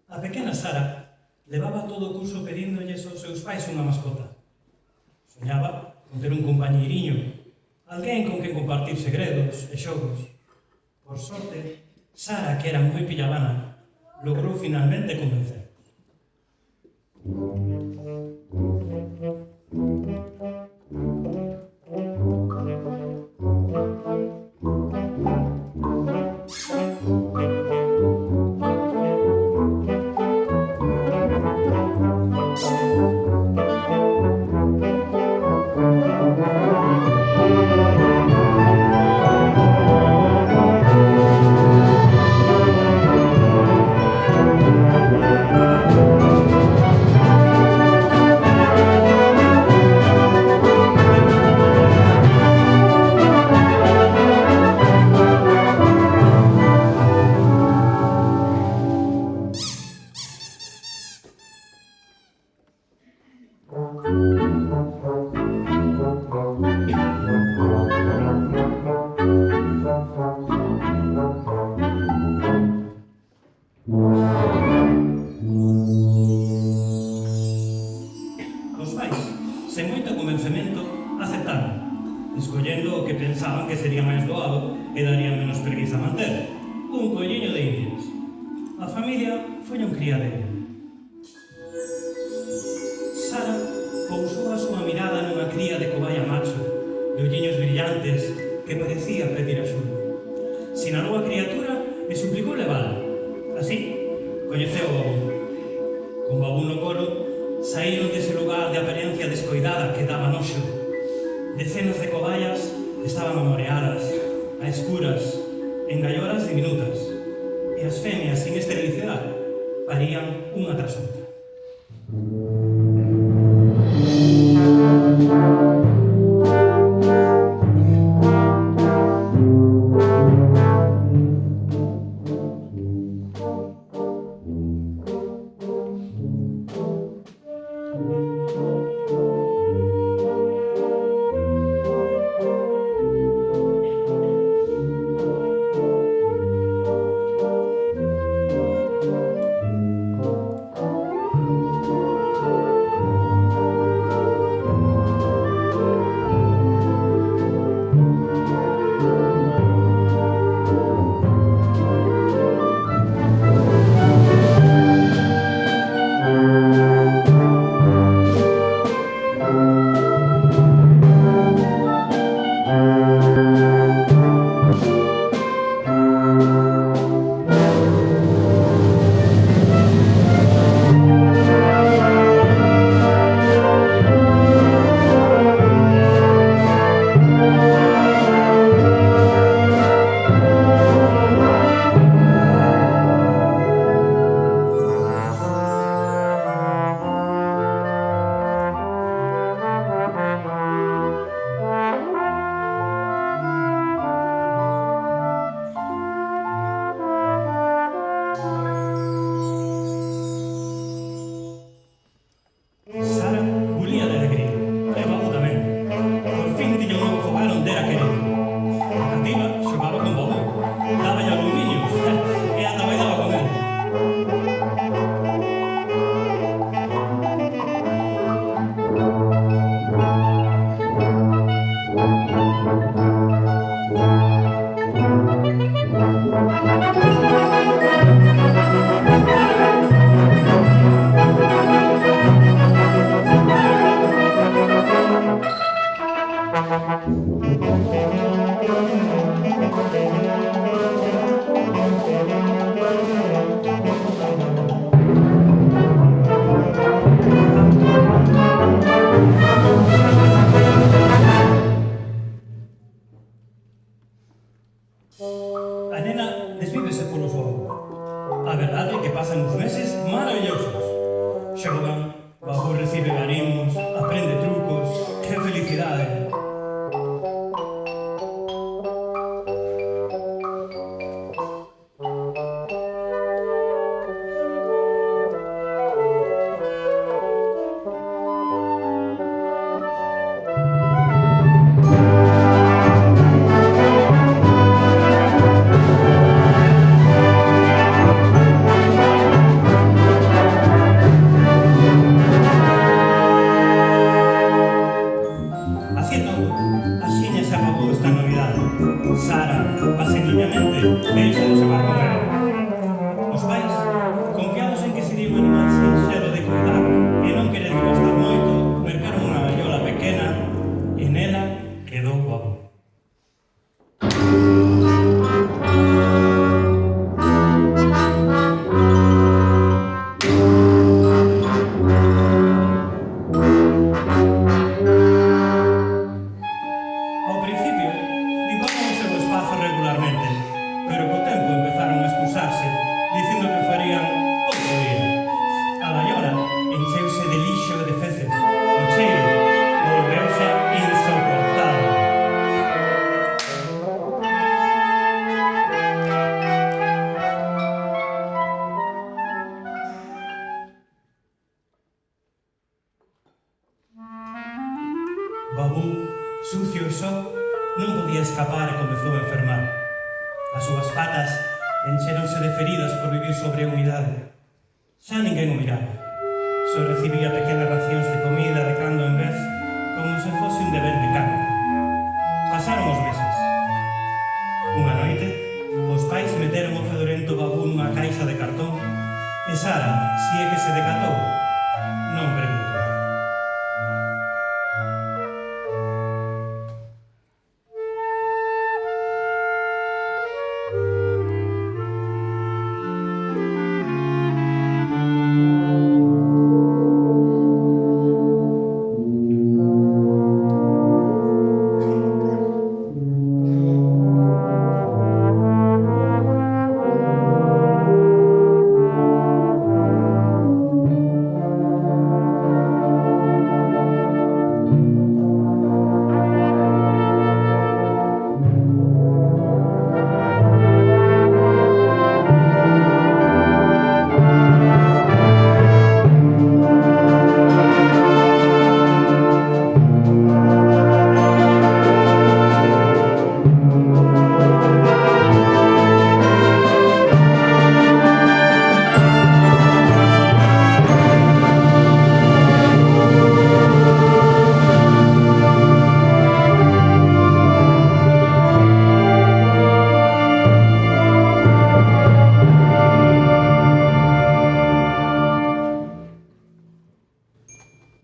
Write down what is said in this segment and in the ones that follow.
A pequena Sara levaba todo o curso pedíndolles aos seus pais unha mascota. Soñaba con ter un compañeiriño, alguén con quen compartir segredos e xogos. Por sorte, Sara, que era moi pillabana, logrou finalmente convencer. Os pais, sen moito convencemento, aceptaron, escollendo o que pensaban que sería máis doado e daría menos preguiza manter, un colliño de indias. A familia foi un criadeiro. Sara pousou a súa mirada nunha cría de cobaya macho, de olliños brillantes, que parecía pedir axuda. Sinalou a criatura e suplicou levala. Así, coñeceu o baú. Con baú no colo, saíron dese lugar de apariencia descoidada que daba noxo. Decenas de cobayas estaban amoreadas, a escuras, en galloras diminutas, e as femias sin esterilizar parían unha tras outra. Sara bulía de alegría, e o baú tamén. Por fin tiña un novo fogar onde era querido. A cativa xogaba con baú, dáballe aluminios e ata bailaba con ele. A nena desvívese polo fogo. A verdade é que pasan uns meses maravillosos. Xogan, o avó recibe garimos, aprende trucos. Que felicidade! Así é todo, axiña se apagou esta novidade. Sara, paseñiñamente, deixa de xogar con ela. Os pais, confiados en que sería un animal sinxelo de cuidar e non querendo gastar moito, mercaron unha gaiola pequena e nela quedou Babú. Ao principio, limpaban o seu espazo regularmente, pero co tempo empezaron a excusarse, dicindo que farían outro día. A gaiola encheuse de lixo e de feces. O cheiro volveuse insoportable. Babú, sucio e só, non podía escapar e comezou a enfermar. As súas patas encheronse de feridas por vivir sobre a humidade. Xa ninguén o miraba. Só recibía pequenas racións de comida de cando en vez, como se fose un deber mecánico. Pasaron os meses. Unha noite, os pais meteron o fedorento Babú nunha caixa de cartón e Sara, si é que se decatou, non preguntou.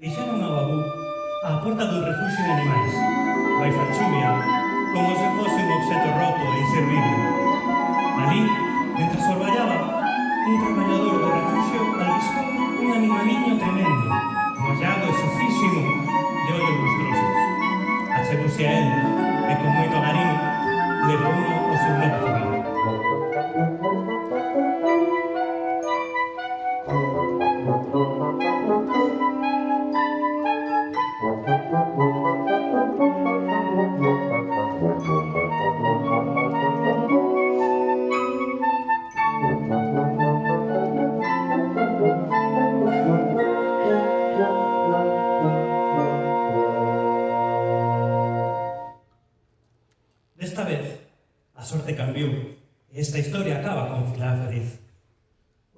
Deixaron a Babú á porta dun refugio de animais, baixo a chuvia, como se fose un obxeto roto e inservible. Ali, mentre orballaba, un traballador do refugio albiscou un animaliño tremendo, mollado e sucísimo, de ollos lustrosos. Achegouse a él e, con moito cariño, levouno ao seu novo fogar. Desta vez, a sorte cambiou e esta historia acaba con final feliz.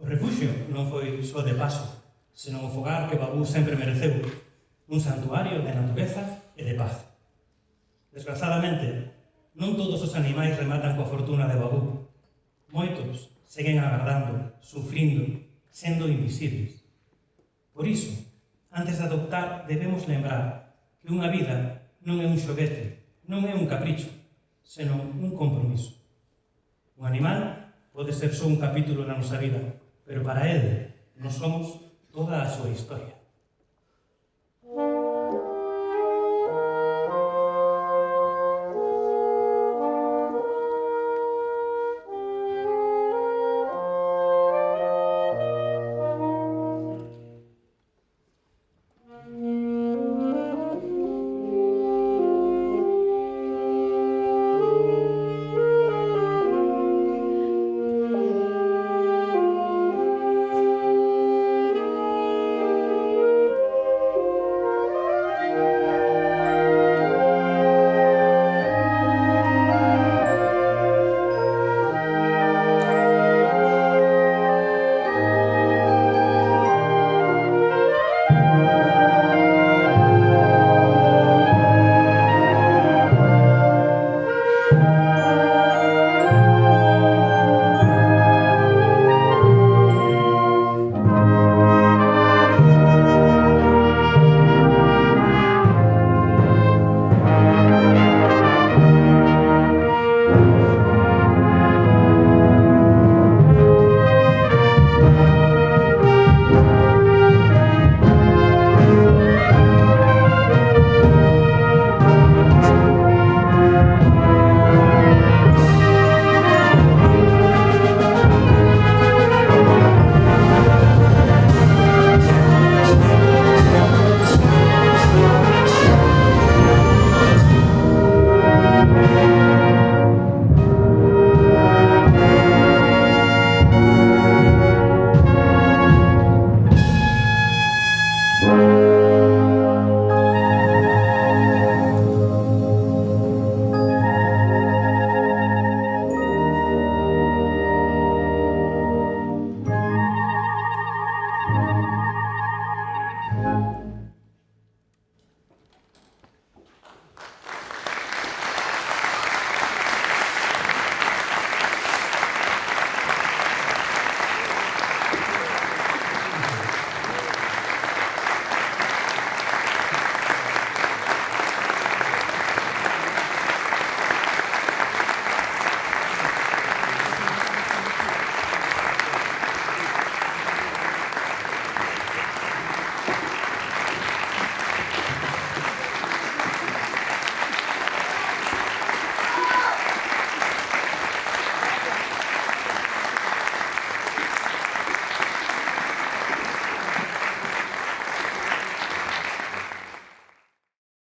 O refugio non foi só de paso, senón o fogar que Babú sempre mereceu, un santuario de natureza e de paz. Desgrazadamente, non todos os animais rematan coa fortuna de Babú. Moitos seguen agardando, sufrindo, sendo invisibles. Por iso, antes de adoptar, debemos lembrar que unha vida non é un xoguete, non é un capricho, senón un compromiso. Un animal pode ser só un capítulo na nosa vida, pero para ele, nós somos toda a súa historia.